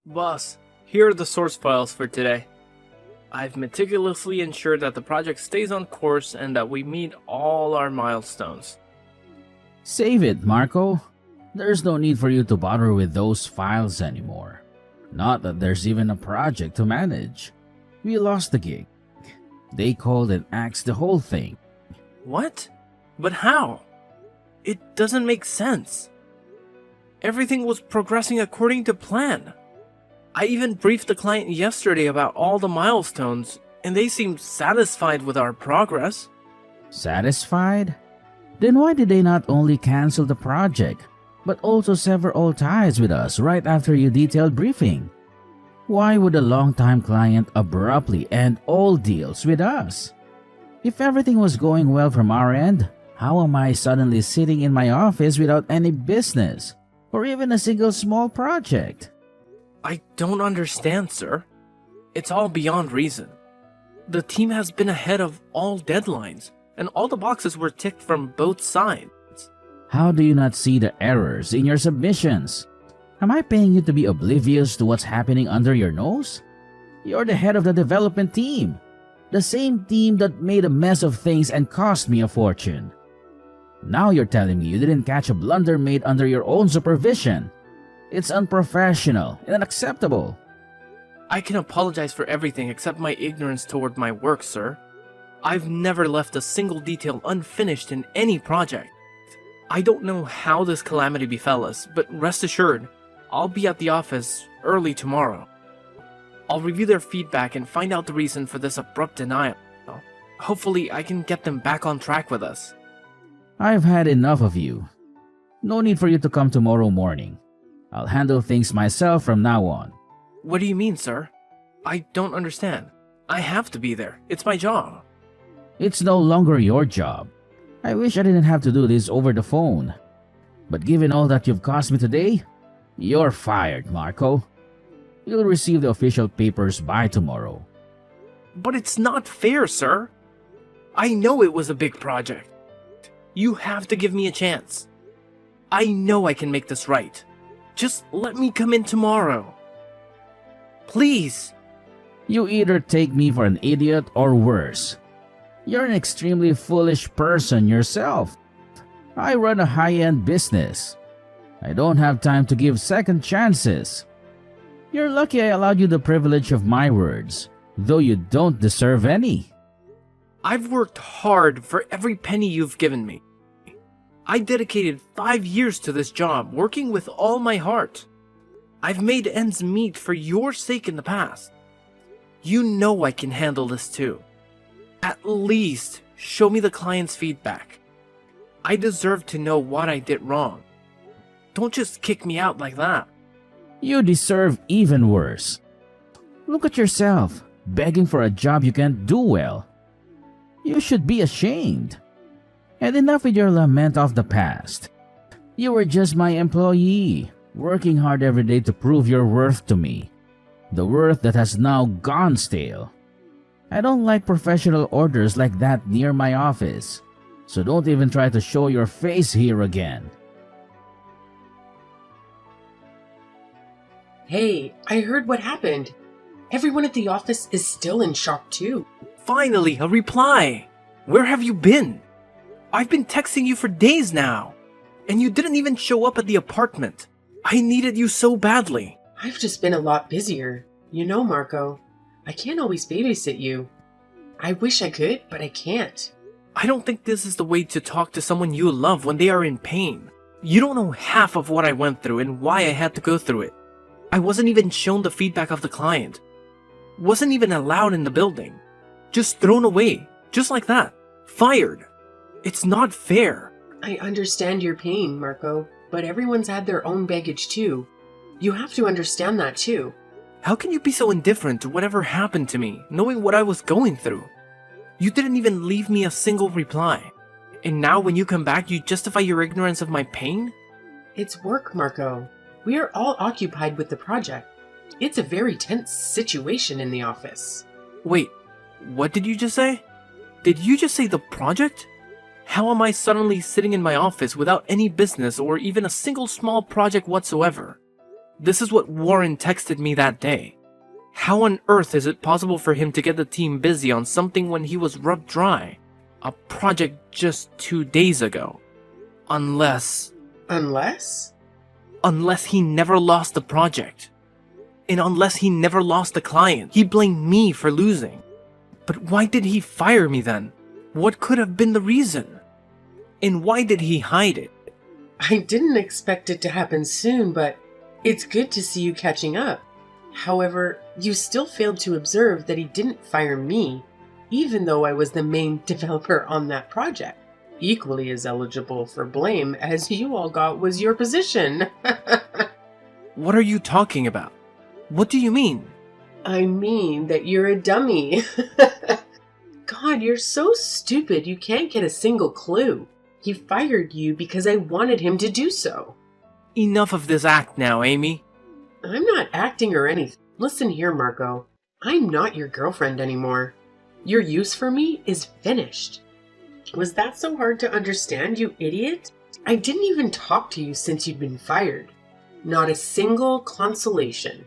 Boss, here are the source files for today. I've meticulously ensured that the project stays on course and that we meet all our milestones. Save it, Marco. There's no need for you to bother with those files anymore. Not that there's even a project to manage. We lost the gig. They called and axed the whole thing. What? But how? It doesn't make sense. Everything was progressing according to plan. I even briefed the client yesterday about all the milestones, and they seemed satisfied with our progress. Satisfied? Then why did they not only cancel the project, but also sever all ties with us right after your detailed briefing? Why would a long-time client abruptly end all deals with us? If everything was going well from our end, how am I suddenly sitting in my office without any business, or even a single small project? I don't understand, sir. It's all beyond reason. The team has been ahead of all deadlines, and all the boxes were ticked from both sides. How do you not see the errors in your submissions? Am I paying you to be oblivious to what's happening under your nose? You're the head of the development team, the same team that made a mess of things and cost me a fortune. Now you're telling me you didn't catch a blunder made under your own supervision. It's unprofessional and unacceptable. I can apologize for everything except my ignorance toward my work, sir. I've never left a single detail unfinished in any project. I don't know how this calamity befell us, but rest assured, I'll be at the office early tomorrow. I'll review their feedback and find out the reason for this abrupt denial. Hopefully, I can get them back on track with us. I've had enough of you. No need for you to come tomorrow morning. I'll handle things myself from now on. What do you mean, sir? I don't understand. I have to be there. It's my job. It's no longer your job. I wish I didn't have to do this over the phone. But given all that you've cost me today, you're fired, Marco. You'll receive the official papers by tomorrow. But it's not fair, sir. I know it was a big project. You have to give me a chance. I know I can make this right. Just let me come in tomorrow. Please. You either take me for an idiot or worse. You're an extremely foolish person yourself. I run a high-end business. I don't have time to give second chances. You're lucky I allowed you the privilege of my words, though you don't deserve any. I've worked hard for every penny you've given me. I dedicated 5 years to this job, working with all my heart. I've made ends meet for your sake in the past. You know I can handle this too. At least show me the client's feedback. I deserve to know what I did wrong. Don't just kick me out like that. You deserve even worse. Look at yourself, begging for a job you can't do well. You should be ashamed. And enough with your lament of the past. You were just my employee, working hard every day to prove your worth to me. The worth that has now gone stale. I don't like professional orders like that near my office, so don't even try to show your face here again. Hey, I heard what happened. Everyone at the office is still in shock too. Finally, a reply! Where have you been? I've been texting you for days now, and you didn't even show up at the apartment. I needed you so badly. I've just been a lot busier. You know, Marco, I can't always babysit you. I wish I could, but I can't. I don't think this is the way to talk to someone you love when they are in pain. You don't know half of what I went through and why I had to go through it. I wasn't even shown the feedback of the client. Wasn't even allowed in the building. Just thrown away, just like that. Fired. It's not fair. I understand your pain, Marco, but everyone's had their own baggage too. You have to understand that too. How can you be so indifferent to whatever happened to me, knowing what I was going through? You didn't even leave me a single reply. And now when you come back, you justify your ignorance of my pain? It's work, Marco. We are all occupied with the project. It's a very tense situation in the office. Wait, what did you just say? Did you just say the project? How am I suddenly sitting in my office without any business or even a single small project whatsoever? This is what Warren texted me that day. How on earth is it possible for him to get the team busy on something when he was rubbed dry? A project just 2 days ago. Unless Unless? he never lost the project. And unless he never lost the client, he blamed me for losing. But why did he fire me then? What could have been the reason? And why did he hide it? I didn't expect it to happen soon, but it's good to see you catching up. However, you still failed to observe that he didn't fire me, even though I was the main developer on that project. Equally as eligible for blame as you all got was your position. What are you talking about? What do you mean? I mean that you're a dummy. God, you're so stupid you can't get a single clue. He fired you because I wanted him to do so. Enough of this act now, Amy. I'm not acting or anything. Listen here, Marco. I'm not your girlfriend anymore. Your use for me is finished. Was that so hard to understand, you idiot? I didn't even talk to you since you'd been fired. Not a single consolation.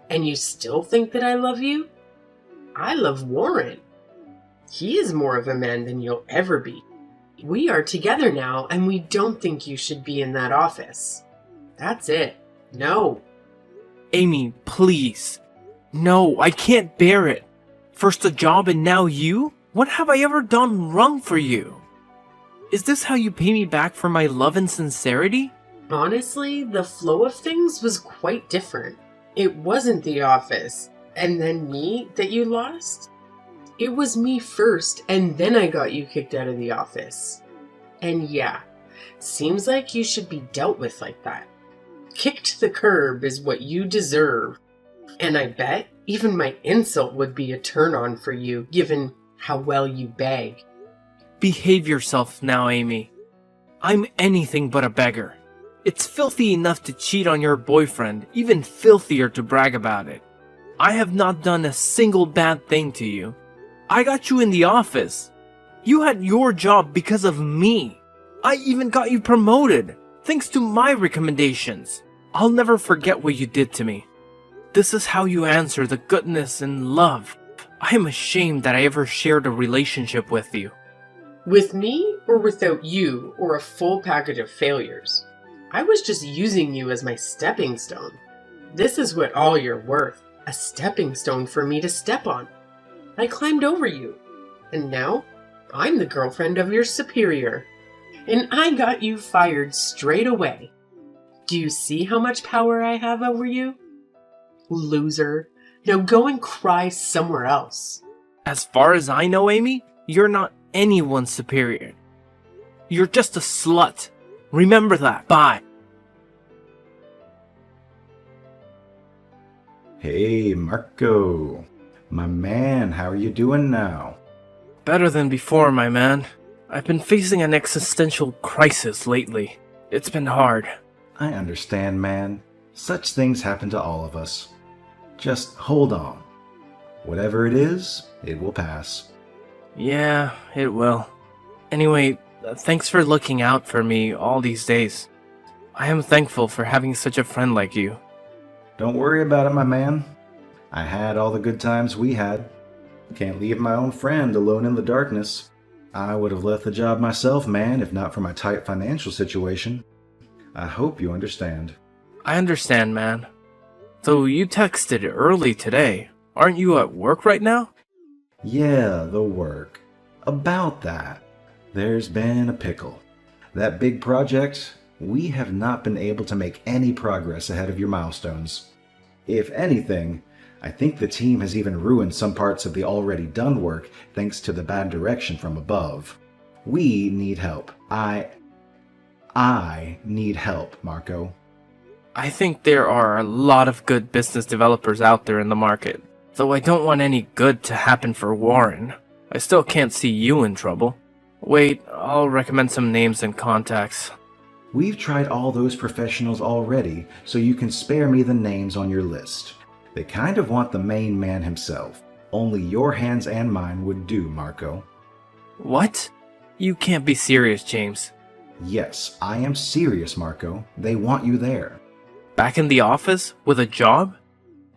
And you still think that I love you? I love Warren. He is more of a man than you'll ever be. We are together now, and we don't think you should be in that office. That's it. No. Amy, please. No, I can't bear it. First a job and now you? What have I ever done wrong for you? Is this how you pay me back for my love and sincerity? Honestly, the flow of things was quite different. It wasn't the office, and then me that you lost. It was me first, and then I got you kicked out of the office. And yeah, seems like you should be dealt with like that. Kicked to the curb is what you deserve. And I bet even my insult would be a turn-on for you, given how well you beg. Behave yourself now, Amy. I'm anything but a beggar. It's filthy enough to cheat on your boyfriend, even filthier to brag about it. I have not done a single bad thing to you. I got you in the office. You had your job because of me. I even got you promoted, thanks to my recommendations. I'll never forget what you did to me. This is how you answer the goodness and love. I am ashamed that I ever shared a relationship with you. With me or without you, or a full package of failures? I was just using you as my stepping stone. This is what all you're worth, a stepping stone for me to step on. I climbed over you, and now I'm the girlfriend of your superior, and I got you fired straight away. Do you see how much power I have over you? Loser. Now go and cry somewhere else. As far as I know, Amy, you're not anyone's superior. You're just a slut. Remember that. Bye. Hey, Marco. My man, how are you doing now? Better than before, my man. I've been facing an existential crisis lately. It's been hard. I understand, man. Such things happen to all of us. Just hold on. Whatever it is, it will pass. Yeah, it will. Anyway, thanks for looking out for me all these days. I am thankful for having such a friend like you. Don't worry about it, my man. I had all the good times we had. Can't leave my own friend alone in the darkness. I would have left the job myself, man, if not for my tight financial situation. I hope you understand. I understand, man. So you texted early today. Aren't you at work right now? Yeah, the work. About that, there's been a pickle. That big project, we have not been able to make any progress ahead of your milestones. If anything, I think the team has even ruined some parts of the already done work thanks to the bad direction from above. We need help. I need help, Marco. I think there are a lot of good business developers out there in the market. Though I don't want any good to happen for Warren. I still can't see you in trouble. Wait, I'll recommend some names and contacts. We've tried all those professionals already, so you can spare me the names on your list. They kind of want the main man himself. Only your hands and mine would do, Marco. What? You can't be serious, James. Yes, I am serious, Marco. They want you there. Back in the office with a job?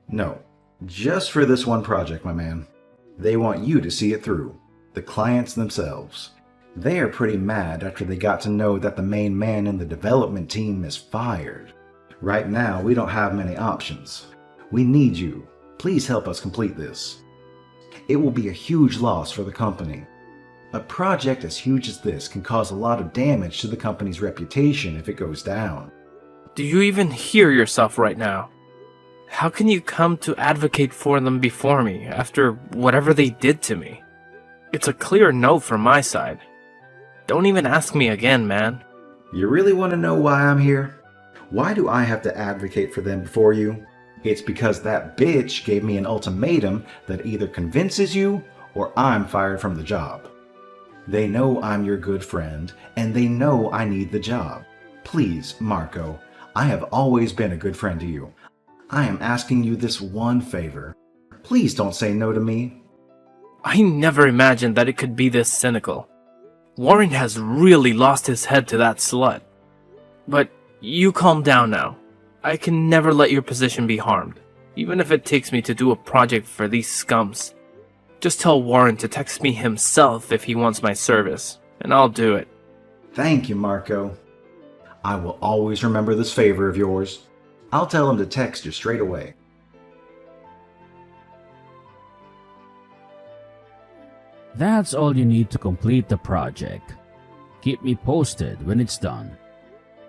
No, just for this one project, my man. They want you to see it through. The clients themselves. They are pretty mad after they got to know that the main man in the development team is fired. Right now, we don't have many options. We need you. Please help us complete this. It will be a huge loss for the company. A project as huge as this can cause a lot of damage to the company's reputation if it goes down. Do you even hear yourself right now? How can you come to advocate for them before me after whatever they did to me? It's a clear no from my side. Don't even ask me again, man. You really want to know why I'm here? Why do I have to advocate for them before you? It's because that bitch gave me an ultimatum that either convinces you or I'm fired from the job. They know I'm your good friend, and they know I need the job. Please, Marco, I have always been a good friend to you. I am asking you this one favor. Please don't say no to me. I never imagined that it could be this cynical. Warren has really lost his head to that slut. But you calm down now. I can never let your position be harmed, even if it takes me to do a project for these scums. Just tell Warren to text me himself if he wants my service, and I'll do it. Thank you, Marco. I will always remember this favor of yours. I'll tell him to text you straight away. That's all you need to complete the project. Keep me posted when it's done.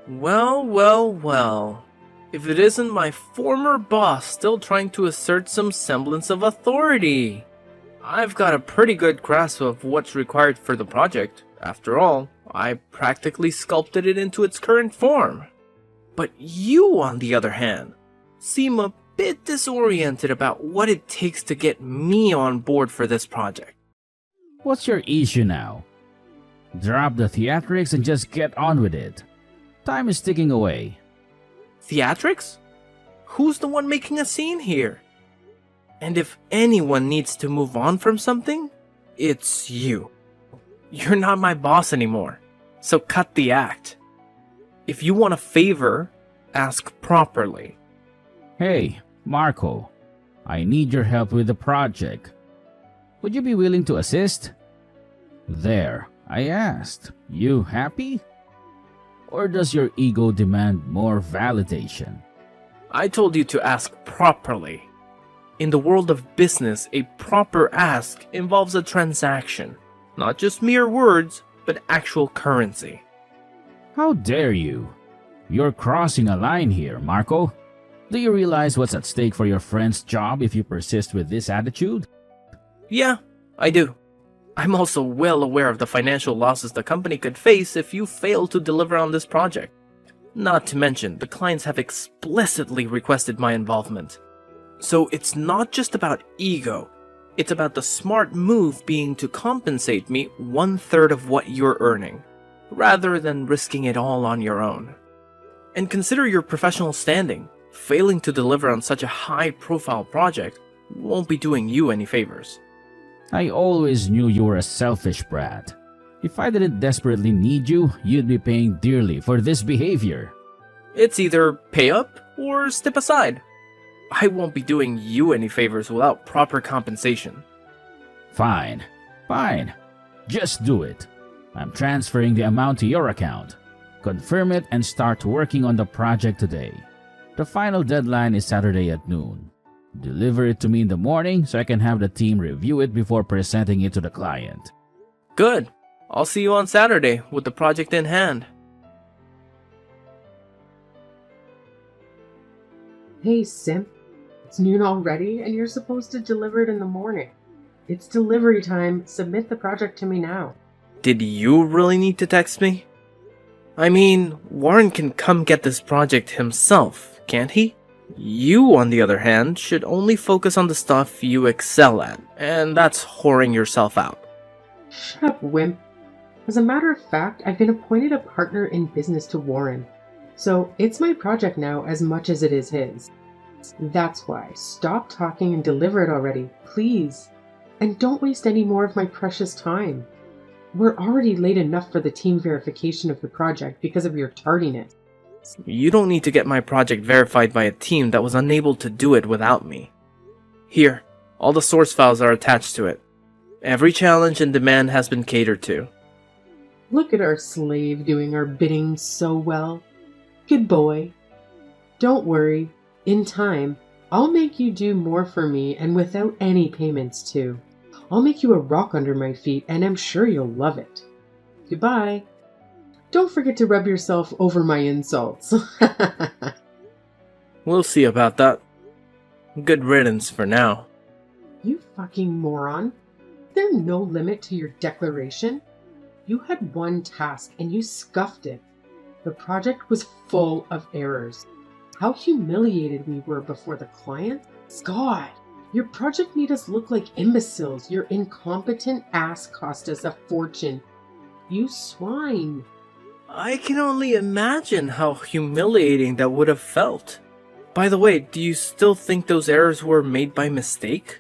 Well. If it isn't my former boss still trying to assert some semblance of authority. I've got a pretty good grasp of what's required for the project. After all, I practically sculpted it into its current form. But you, on the other hand, seem a bit disoriented about what it takes to get me on board for this project. What's your issue now? Drop the theatrics and just get on with it. Time is ticking away. Theatrics? Who's the one making a scene here? And if anyone needs to move on from something, it's you. You're not my boss anymore, so cut the act. If you want a favor, ask properly. Hey, Marco, I need your help with the project. Would you be willing to assist? There, I asked. You happy? Or does your ego demand more validation? I told you to ask properly. In the world of business, a proper ask involves a transaction. Not just mere words, but actual currency. How dare you? You're crossing a line here, Marco. Do you realize what's at stake for your friend's job if you persist with this attitude? Yeah, I do. I'm also well aware of the financial losses the company could face if you fail to deliver on this project. Not to mention, the clients have explicitly requested my involvement. So it's not just about ego. It's about the smart move being to compensate me 1/3 of what you're earning, rather than risking it all on your own. And consider your professional standing. Failing to deliver on such a high-profile project won't be doing you any favors. I always knew you were a selfish brat. If I didn't desperately need you, you'd be paying dearly for this behavior. It's either pay up or step aside. I won't be doing you any favors without proper compensation. Fine. Just do it. I'm transferring the amount to your account. Confirm it and start working on the project today. The final deadline is Saturday at noon. Deliver it to me in the morning so I can have the team review it before presenting it to the client. Good. I'll see you on Saturday with the project in hand. Hey, Simp. It's noon already, and you're supposed to deliver it in the morning. It's delivery time. Submit the project to me now. Did you really need to text me? I mean, Warren can come get this project himself, can't he? You, on the other hand, should only focus on the stuff you excel at, and that's whoring yourself out. Shut up, wimp. As a matter of fact, I've been appointed a partner in business to Warren. So it's my project now as much as it is his. That's why. Stop talking and deliver it already, please. And don't waste any more of my precious time. We're already late enough for the team verification of the project because of your tardiness. You don't need to get my project verified by a team that was unable to do it without me. Here, all the source files are attached to it. Every challenge and demand has been catered to. Look at our slave doing our bidding so well. Good boy. Don't worry. In time, I'll make you do more for me and without any payments too. I'll make you a rock under my feet and I'm sure you'll love it. Goodbye. Don't forget to rub yourself over my insults. We'll see about that. Good riddance for now. You fucking moron. Is there no limit to your declaration? You had one task and you scuffed it. The project was full of errors. How humiliated we were before the client. God, your project made us look like imbeciles. Your incompetent ass cost us a fortune. You swine. I can only imagine how humiliating that would have felt. By the way, do you still think those errors were made by mistake?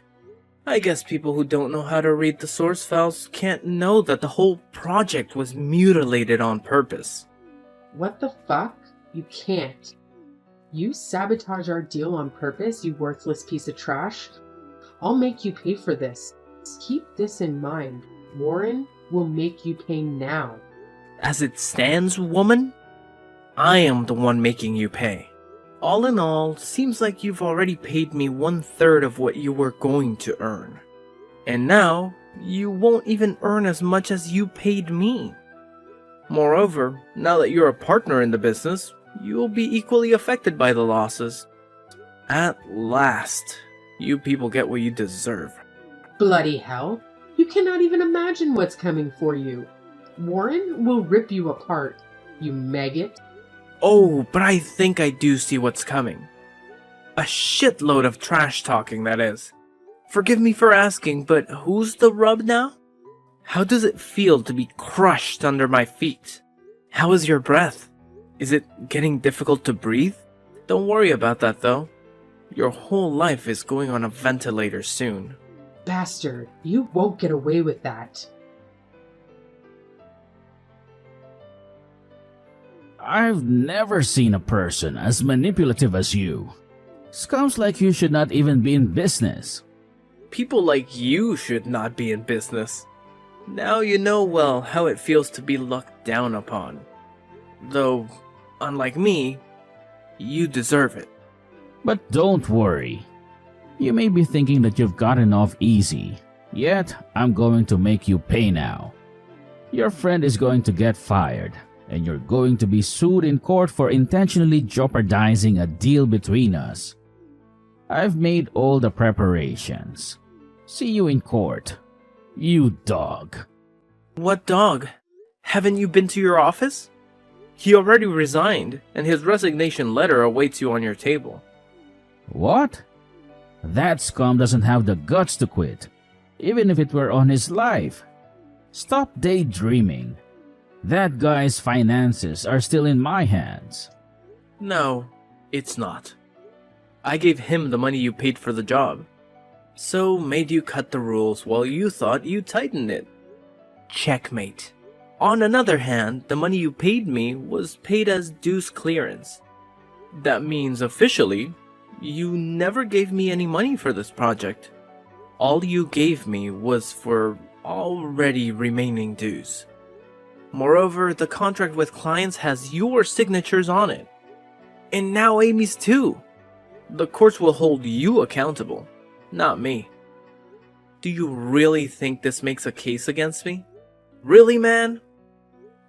I guess people who don't know how to read the source files can't know that the whole project was mutilated on purpose. What the fuck? You can't. You sabotage our deal on purpose, you worthless piece of trash. I'll make you pay for this. Keep this in mind. Warren will make you pay now. As it stands, woman, I am the one making you pay. All in all, seems like you've already paid me 1/3 of what you were going to earn. And now, you won't even earn as much as you paid me. Moreover, now that you're a partner in the business, you'll be equally affected by the losses. At last, you people get what you deserve. Bloody hell. You cannot even imagine what's coming for you. Warren will rip you apart, you maggot. Oh, but I think I do see what's coming. A shitload of trash talking, that is. Forgive me for asking, but who's the rub now? How does it feel to be crushed under my feet? How is your breath? Is it getting difficult to breathe? Don't worry about that though. Your whole life is going on a ventilator soon. Bastard, you won't get away with that. I've never seen a person as manipulative as you. Scums like you should not even be in business. People like you should not be in business. Now you know well how it feels to be looked down upon. Though, unlike me, you deserve it. But don't worry. You may be thinking that you've gotten off easy, yet I'm going to make you pay now. Your friend is going to get fired, and you're going to be sued in court for intentionally jeopardizing a deal between us. I've made all the preparations. See you in court, you dog. What dog? Haven't you been to your office? He already resigned, and his resignation letter awaits you on your table. What? That scum doesn't have the guts to quit, even if it were on his life. Stop daydreaming. That guy's finances are still in my hands. No, it's not. I gave him the money you paid for the job. So made you cut the rules while you thought you tightened it. Checkmate. On another hand, the money you paid me was paid as dues clearance. That means officially, you never gave me any money for this project. All you gave me was for already remaining dues. Moreover, the contract with clients has your signatures on it. And now Amy's too. The courts will hold you accountable, not me. Do you really think this makes a case against me? Really, man?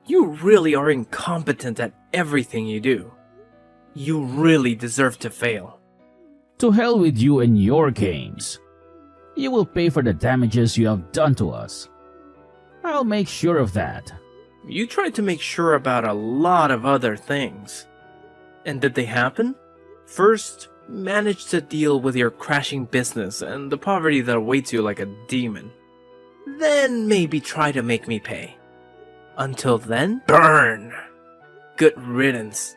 You really are incompetent at everything you do. You really deserve to fail. To hell with you and your games. You will pay for the damages you have done to us. I'll make sure of that. You tried to make sure about a lot of other things. And did they happen? First, manage to deal with your crashing business and the poverty that awaits you like a demon. Then maybe try to make me pay. Until then, burn! Good riddance.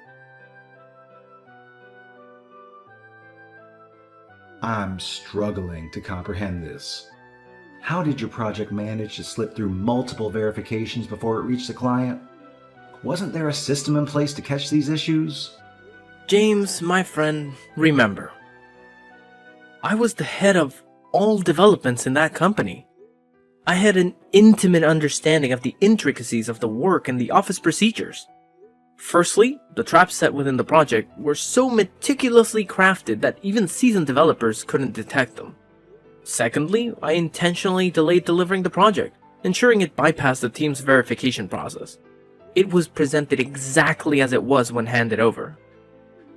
I'm struggling to comprehend this. How did your project manage to slip through multiple verifications before it reached the client? Wasn't there a system in place to catch these issues? James, my friend, remember. I was the head of all developments in that company. I had an intimate understanding of the intricacies of the work and the office procedures. Firstly, the traps set within the project were so meticulously crafted that even seasoned developers couldn't detect them. Secondly, I intentionally delayed delivering the project, ensuring it bypassed the team's verification process. It was presented exactly as it was when handed over.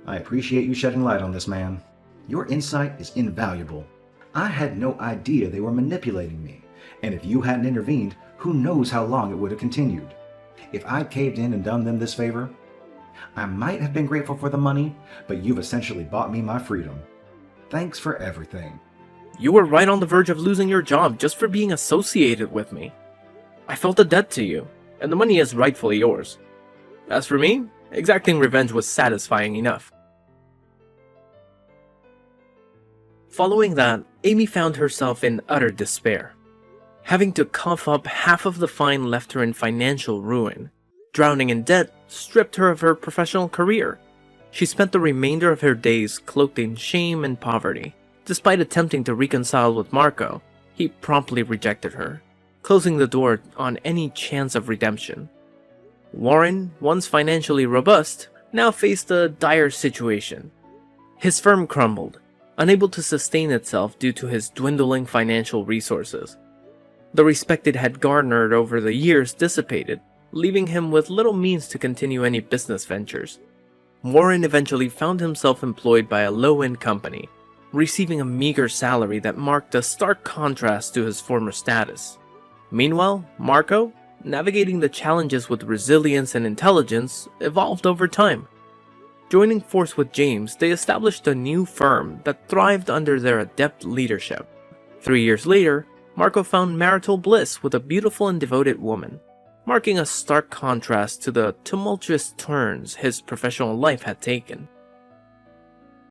I appreciate you shedding light on this, man. Your insight is invaluable. I had no idea they were manipulating me, and if you hadn't intervened, who knows how long it would have continued. If I'd caved in and done them this favor, I might have been grateful for the money, but you've essentially bought me my freedom. Thanks for everything. You were right on the verge of losing your job just for being associated with me. I felt a debt to you, and the money is rightfully yours. As for me, exacting revenge was satisfying enough. Following that, Amy found herself in utter despair. Having to cough up half of the fine left her in financial ruin. Drowning in debt stripped her of her professional career. She spent the remainder of her days cloaked in shame and poverty. Despite attempting to reconcile with Marco, he promptly rejected her, closing the door on any chance of redemption. Warren, once financially robust, now faced a dire situation. His firm crumbled, unable to sustain itself due to his dwindling financial resources. The respect it had garnered over the years dissipated, leaving him with little means to continue any business ventures. Warren eventually found himself employed by a low-end company, receiving a meager salary that marked a stark contrast to his former status. Meanwhile, Marco, navigating the challenges with resilience and intelligence, evolved over time. Joining force with James, they established a new firm that thrived under their adept leadership. 3 years later, Marco found marital bliss with a beautiful and devoted woman, marking a stark contrast to the tumultuous turns his professional life had taken.